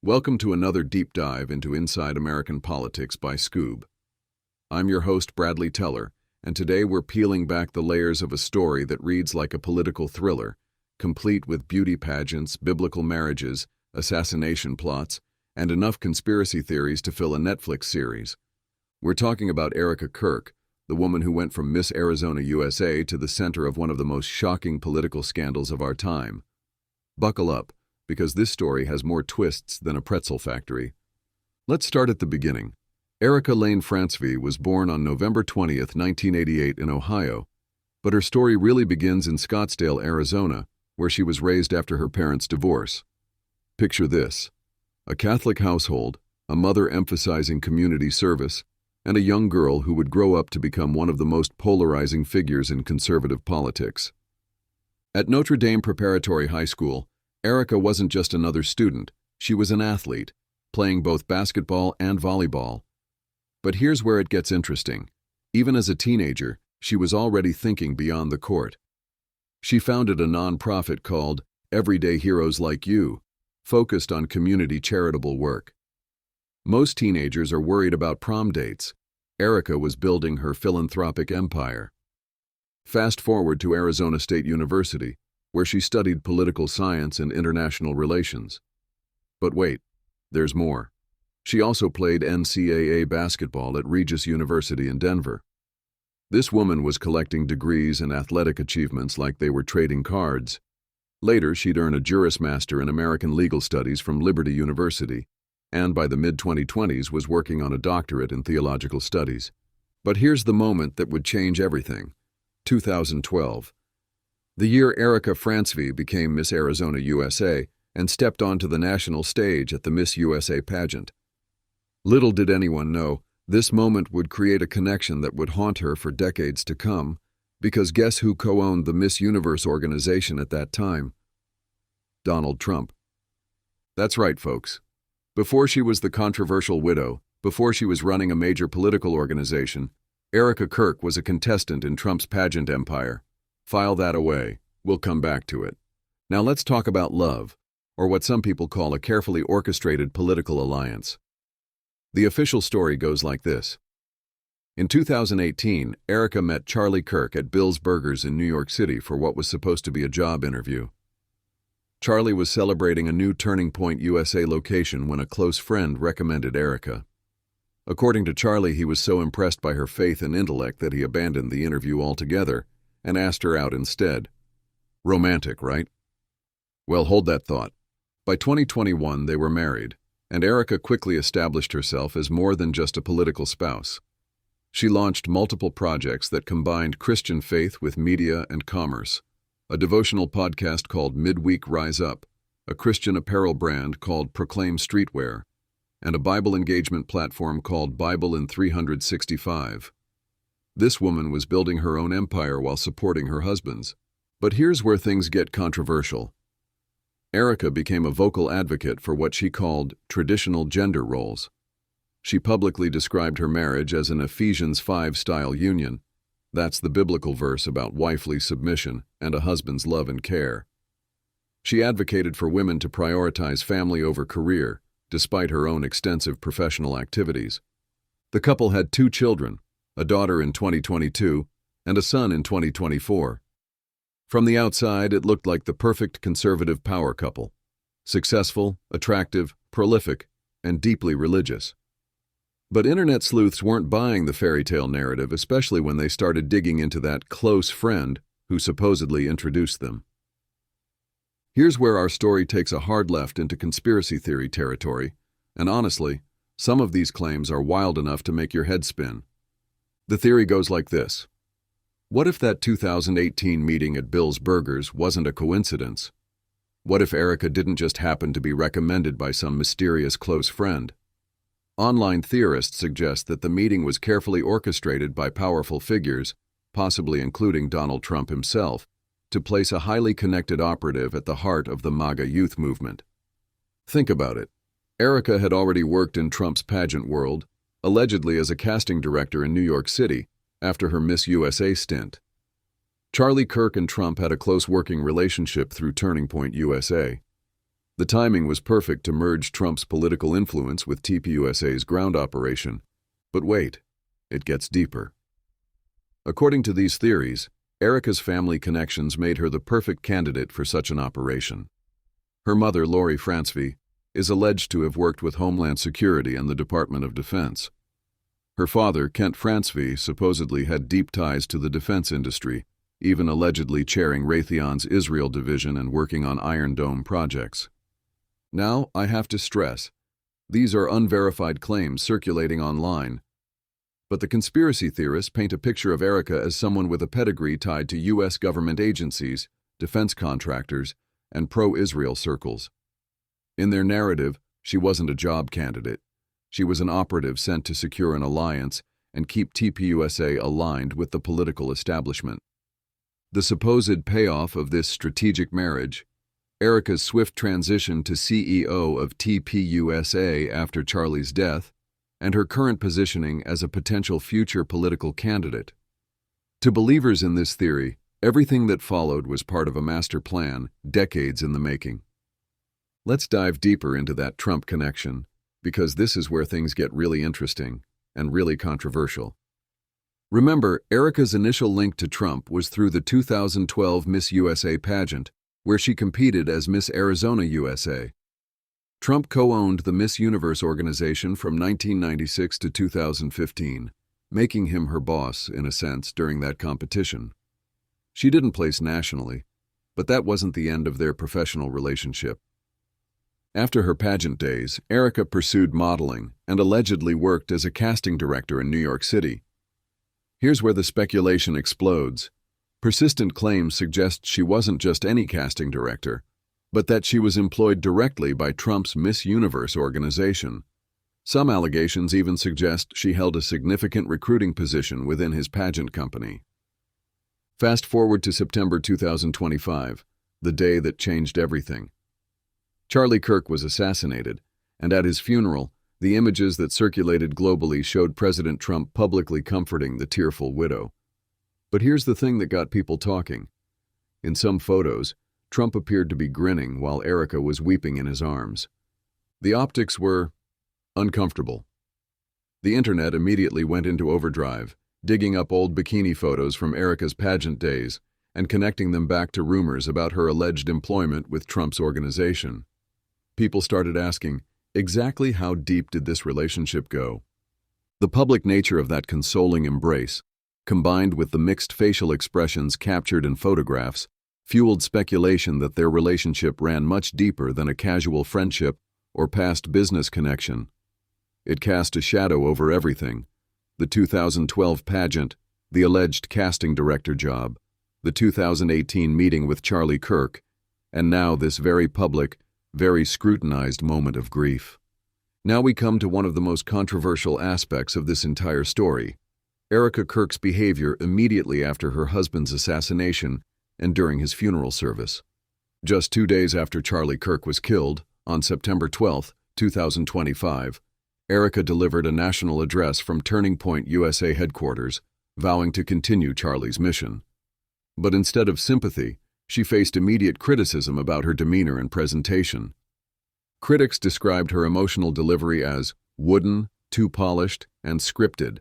Welcome to another deep dive into Inside American Politics by Scoob. I'm your host, Bradley Teller, and today we're peeling back the layers of a story that reads like a political thriller, complete with beauty pageants, biblical marriages, assassination plots, and enough conspiracy theories to fill a Netflix series. We're talking about Erika Kirk, the woman who went from Miss Arizona USA to the center of one of the most shocking political scandals of our time. Buckle up, because this story has more twists than a pretzel factory. Let's start at the beginning. Erika Lane Francevy was born on November 20th, 1988 in Ohio, but her story really begins in Scottsdale, Arizona, where she was raised after her parents' divorce. Picture this: a Catholic household, a mother emphasizing community service, and a young girl who would grow up to become one of the most polarizing figures in conservative politics. At Notre Dame Preparatory High School, Erika wasn't just another student, she was an athlete, playing both basketball and volleyball. But here's where it gets interesting. Even as a teenager, she was already thinking beyond the court. She founded a nonprofit called Everyday Heroes Like You, focused on community charitable work. Most teenagers are worried about prom dates. Erika was building her philanthropic empire. Fast forward to Arizona State University, where she studied political science and international relations. But wait, there's more. She also played NCAA basketball at Regis University in Denver. This woman was collecting degrees and athletic achievements like they were trading cards. Later, she'd earn a Juris Master in American Legal Studies from Liberty University, and by the mid-2020s was working on a doctorate in theological studies. But here's the moment that would change everything. 2012. The year Erika Francevy became Miss Arizona USA and stepped onto the national stage at the Miss USA pageant. Little did anyone know, this moment would create a connection that would haunt her for decades to come, because guess who co-owned the Miss Universe organization at that time? Donald Trump. That's right, folks. Before she was the controversial widow, before she was running a major political organization, Erika Kirk was a contestant in Trump's pageant empire. File that away. We'll come back to it. Now let's talk about love, or what some people call a carefully orchestrated political alliance. The official story goes like this. In 2018, Erika met Charlie Kirk at Bill's Burgers in New York City for what was supposed to be a job interview. Charlie was celebrating a new Turning Point USA location when a close friend recommended Erika. According to Charlie, he was so impressed by her faith and intellect that he abandoned the interview altogether and asked her out instead. Romantic, right? Well, hold that thought. By 2021, they were married, and Erika quickly established herself as more than just a political spouse. She launched multiple projects that combined Christian faith with media and commerce, a devotional podcast called Midweek Rise Up, a Christian apparel brand called Proclaim Streetwear, and a Bible engagement platform called Bible in 365. This woman was building her own empire while supporting her husband's. But here's where things get controversial. Erika became a vocal advocate for what she called traditional gender roles. She publicly described her marriage as an Ephesians 5-style union. That's the biblical verse about wifely submission and a husband's love and care. She advocated for women to prioritize family over career, despite her own extensive professional activities. The couple had 2 children, a daughter in 2022, and a son in 2024. From the outside, it looked like the perfect conservative power couple. Successful, attractive, prolific, and deeply religious. But internet sleuths weren't buying the fairy tale narrative, especially when they started digging into that close friend who supposedly introduced them. Here's where our story takes a hard left into conspiracy theory territory, and honestly, some of these claims are wild enough to make your head spin. The theory goes like this. What if that 2018 meeting at Bill's Burgers wasn't a coincidence? What if Erika didn't just happen to be recommended by some mysterious close friend? Online theorists suggest that the meeting was carefully orchestrated by powerful figures, possibly including Donald Trump himself, to place a highly connected operative at the heart of the MAGA youth movement. Think about it. Erika had already worked in Trump's pageant world, allegedly as a casting director in New York City, after her Miss USA stint. Charlie Kirk and Trump had a close working relationship through Turning Point USA. The timing was perfect to merge Trump's political influence with TPUSA's ground operation. But wait, it gets deeper. According to these theories, Erika's family connections made her the perfect candidate for such an operation. Her mother, Lori Francevy, is alleged to have worked with Homeland Security and the Department of Defense. Her father, Kent Francevy, supposedly had deep ties to the defense industry, even allegedly chairing Raytheon's Israel division and working on Iron Dome projects. Now, I have to stress, these are unverified claims circulating online. But the conspiracy theorists paint a picture of Erika as someone with a pedigree tied to U.S. government agencies, defense contractors, and pro-Israel circles. In their narrative, she wasn't a job candidate. She was an operative sent to secure an alliance and keep TPUSA aligned with the political establishment. The supposed payoff of this strategic marriage, Erika's swift transition to CEO of TPUSA after Charlie's death, and her current positioning as a potential future political candidate. To believers in this theory, everything that followed was part of a master plan, decades in the making. Let's dive deeper into that Trump connection, because this is where things get really interesting and really controversial. Remember, Erika's initial link to Trump was through the 2012 Miss USA pageant, where she competed as Miss Arizona USA. Trump co-owned the Miss Universe organization from 1996 to 2015, making him her boss, in a sense, during that competition. She didn't place nationally, but that wasn't the end of their professional relationship. After her pageant days, Erika pursued modeling and allegedly worked as a casting director in New York City. Here's where the speculation explodes. Persistent claims suggest she wasn't just any casting director, but that she was employed directly by Trump's Miss Universe organization. Some allegations even suggest she held a significant recruiting position within his pageant company. Fast forward to September 2025, the day that changed everything. Charlie Kirk was assassinated, and at his funeral, the images that circulated globally showed President Trump publicly comforting the tearful widow. But here's the thing that got people talking. In some photos, Trump appeared to be grinning while Erika was weeping in his arms. The optics were uncomfortable. The internet immediately went into overdrive, digging up old bikini photos from Erika's pageant days and connecting them back to rumors about her alleged employment with Trump's organization. People started asking, exactly how deep did this relationship go? The public nature of that consoling embrace, combined with the mixed facial expressions captured in photographs, fueled speculation that their relationship ran much deeper than a casual friendship or past business connection. It cast a shadow over everything: the 2012 pageant, the alleged casting director job, the 2018 meeting with Charlie Kirk, and now this very public, very scrutinized moment of grief. Now we come to one of the most controversial aspects of this entire story: Erika Kirk's behavior immediately after her husband's assassination and during his funeral service. Just 2 days after Charlie Kirk was killed, on September 12, 2025, Erika delivered a national address from Turning Point USA headquarters, vowing to continue Charlie's mission. But instead of sympathy, she faced immediate criticism about her demeanor and presentation. Critics described her emotional delivery as wooden, too polished, and scripted,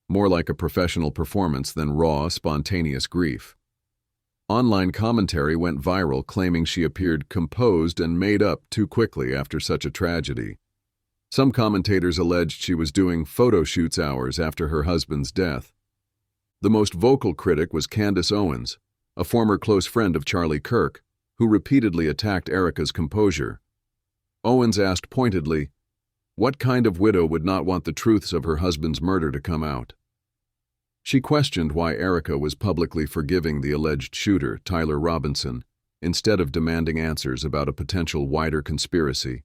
more like a professional performance than raw, spontaneous grief. Online commentary went viral claiming she appeared composed and made up too quickly after such a tragedy. Some commentators alleged she was doing photo shoots hours after her husband's death. The most vocal critic was Candace Owens, a former close friend of Charlie Kirk, who repeatedly attacked Erika's composure. Owens asked pointedly, what kind of widow would not want the truths of her husband's murder to come out? She questioned why Erika was publicly forgiving the alleged shooter, Tyler Robinson, instead of demanding answers about a potential wider conspiracy.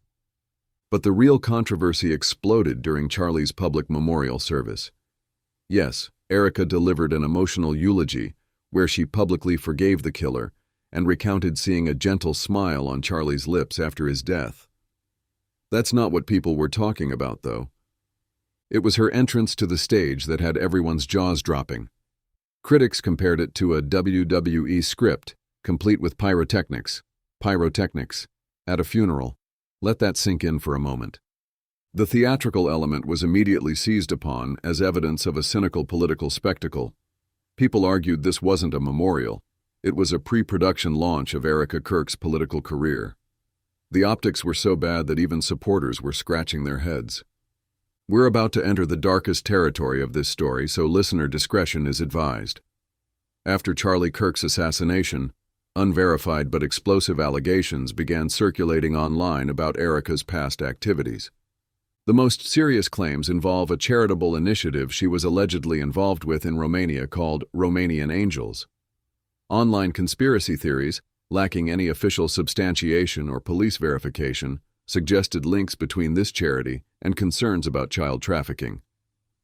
But the real controversy exploded during Charlie's public memorial service. Yes, Erika delivered an emotional eulogy where she publicly forgave the killer and recounted seeing a gentle smile on Charlie's lips after his death. That's not what people were talking about, though. It was her entrance to the stage that had everyone's jaws dropping. Critics compared it to a WWE script, complete with pyrotechnics, at a funeral. Let that sink in for a moment. The theatrical element was immediately seized upon as evidence of a cynical political spectacle. People argued this wasn't a memorial. It was a pre-production launch of Erika Kirk's political career. The optics were so bad that even supporters were scratching their heads. We're about to enter the darkest territory of this story, so listener discretion is advised. After Charlie Kirk's assassination, unverified but explosive allegations began circulating online about Erika's past activities. The most serious claims involve a charitable initiative she was allegedly involved with in Romania called Romanian Angels. Online conspiracy theories, lacking any official substantiation or police verification, suggested links between this charity and concerns about child trafficking.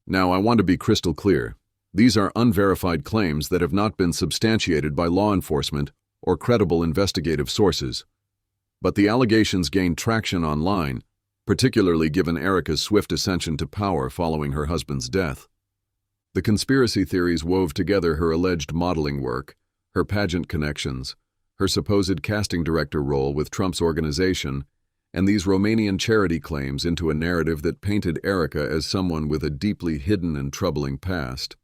Now, I want to be crystal clear. These are unverified claims that have not been substantiated by law enforcement or credible investigative sources. But the allegations gained traction online, particularly given Erika's swift ascension to power following her husband's death. The conspiracy theories wove together her alleged modeling work, her pageant connections, her supposed casting director role with Trump's organization, and these Romanian charity claims into a narrative that painted Erika as someone with a deeply hidden and troubling past.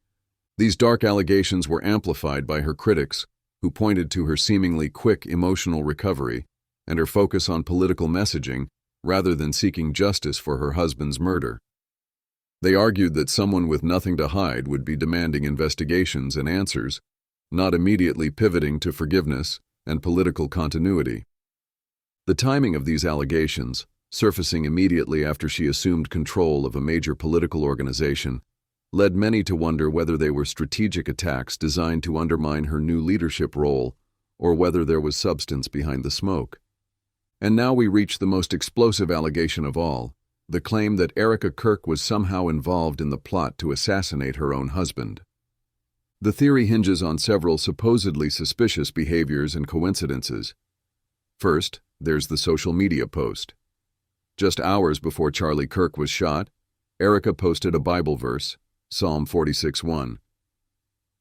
These dark allegations were amplified by her critics, who pointed to her seemingly quick emotional recovery and her focus on political messaging rather than seeking justice for her husband's murder. They argued that someone with nothing to hide would be demanding investigations and answers, not immediately pivoting to forgiveness and political continuity. The timing of these allegations, surfacing immediately after she assumed control of a major political organization, led many to wonder whether they were strategic attacks designed to undermine her new leadership role or whether there was substance behind the smoke. And now we reach the most explosive allegation of all, the claim that Erika Kirk was somehow involved in the plot to assassinate her own husband. The theory hinges on several supposedly suspicious behaviors and coincidences. First, there's the social media post. Just hours before Charlie Kirk was shot, Erika posted a Bible verse, Psalm 46:1.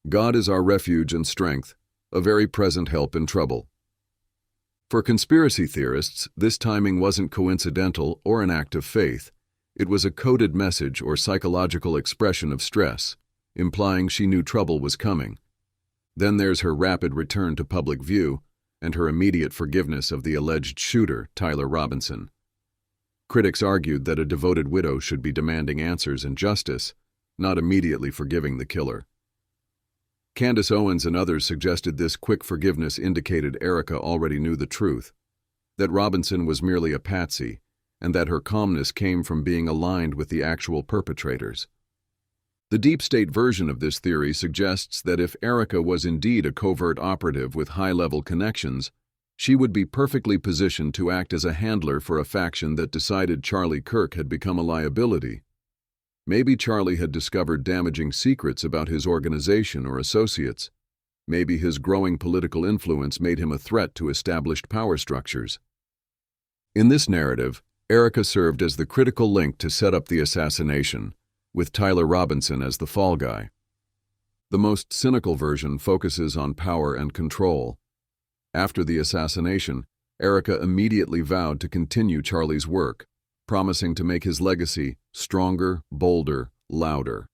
God is our refuge and strength, a very present help in trouble. For conspiracy theorists, this timing wasn't coincidental or an act of faith. It was a coded message or psychological expression of stress, implying she knew trouble was coming. Then there's her rapid return to public view and her immediate forgiveness of the alleged shooter, Tyler Robinson. Critics argued that a devoted widow should be demanding answers and justice, not immediately forgiving the killer. Candace Owens and others suggested this quick forgiveness indicated Erika already knew the truth, that Robinson was merely a patsy, and that her calmness came from being aligned with the actual perpetrators. The deep state version of this theory suggests that if Erika was indeed a covert operative with high-level connections, she would be perfectly positioned to act as a handler for a faction that decided Charlie Kirk had become a liability. Maybe Charlie had discovered damaging secrets about his organization or associates. Maybe his growing political influence made him a threat to established power structures. In this narrative, Erika served as the critical link to set up the assassination, with Tyler Robinson as the fall guy. The most cynical version focuses on power and control. After the assassination, Erika immediately vowed to continue Charlie's work, promising to make his legacy stronger, bolder, louder.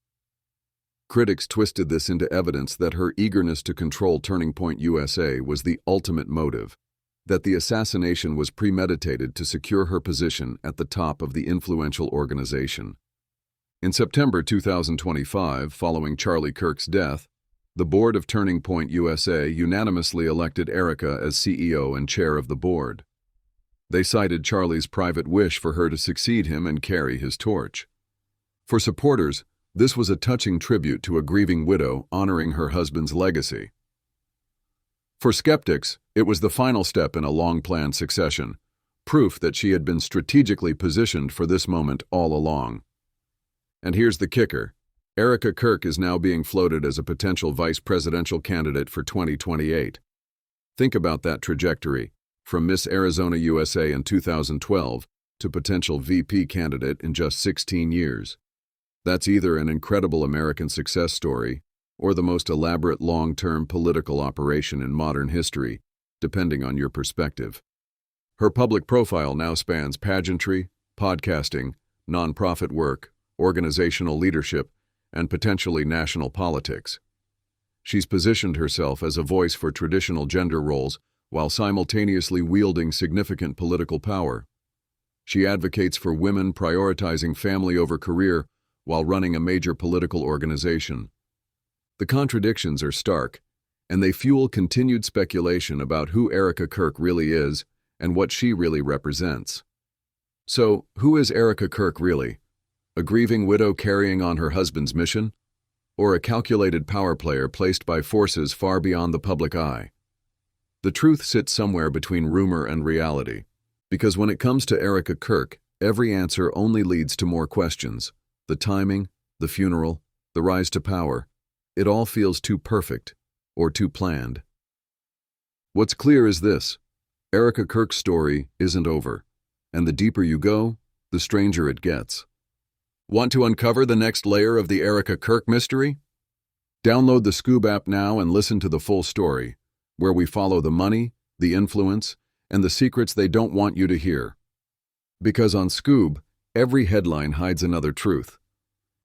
Critics twisted this into evidence that her eagerness to control Turning Point USA was the ultimate motive, that the assassination was premeditated to secure her position at the top of the influential organization. In September 2025, following Charlie Kirk's death, the board of Turning Point USA unanimously elected Erika as CEO and chair of the board. They cited Charlie's private wish for her to succeed him and carry his torch. For supporters, this was a touching tribute to a grieving widow honoring her husband's legacy. For skeptics, it was the final step in a long-planned succession, proof that she had been strategically positioned for this moment all along. And here's the kicker. Erika Kirk is now being floated as a potential vice presidential candidate for 2028. Think about that trajectory, from Miss Arizona USA in 2012 to potential VP candidate in just 16 years. That's either an incredible American success story or the most elaborate long-term political operation in modern history, depending on your perspective. Her public profile now spans pageantry, podcasting, nonprofit work, organizational leadership, and potentially national politics. She's positioned herself as a voice for traditional gender roles while simultaneously wielding significant political power. She advocates for women prioritizing family over career while running a major political organization. The contradictions are stark, and they fuel continued speculation about who Erika Kirk really is and what she really represents. So, who is Erika Kirk really? A grieving widow carrying on her husband's mission? Or a calculated power player placed by forces far beyond the public eye? The truth sits somewhere between rumor and reality, because when it comes to Erika Kirk, every answer only leads to more questions. The timing, the funeral, the rise to power, it all feels too perfect, or too planned. What's clear is this: Erika Kirk's story isn't over, and the deeper you go, the stranger it gets. Want to uncover the next layer of the Erika Kirk mystery? Download the Scoob app now and listen to the full story, where we follow the money, the influence, and the secrets they don't want you to hear. Because on Scoob, every headline hides another truth.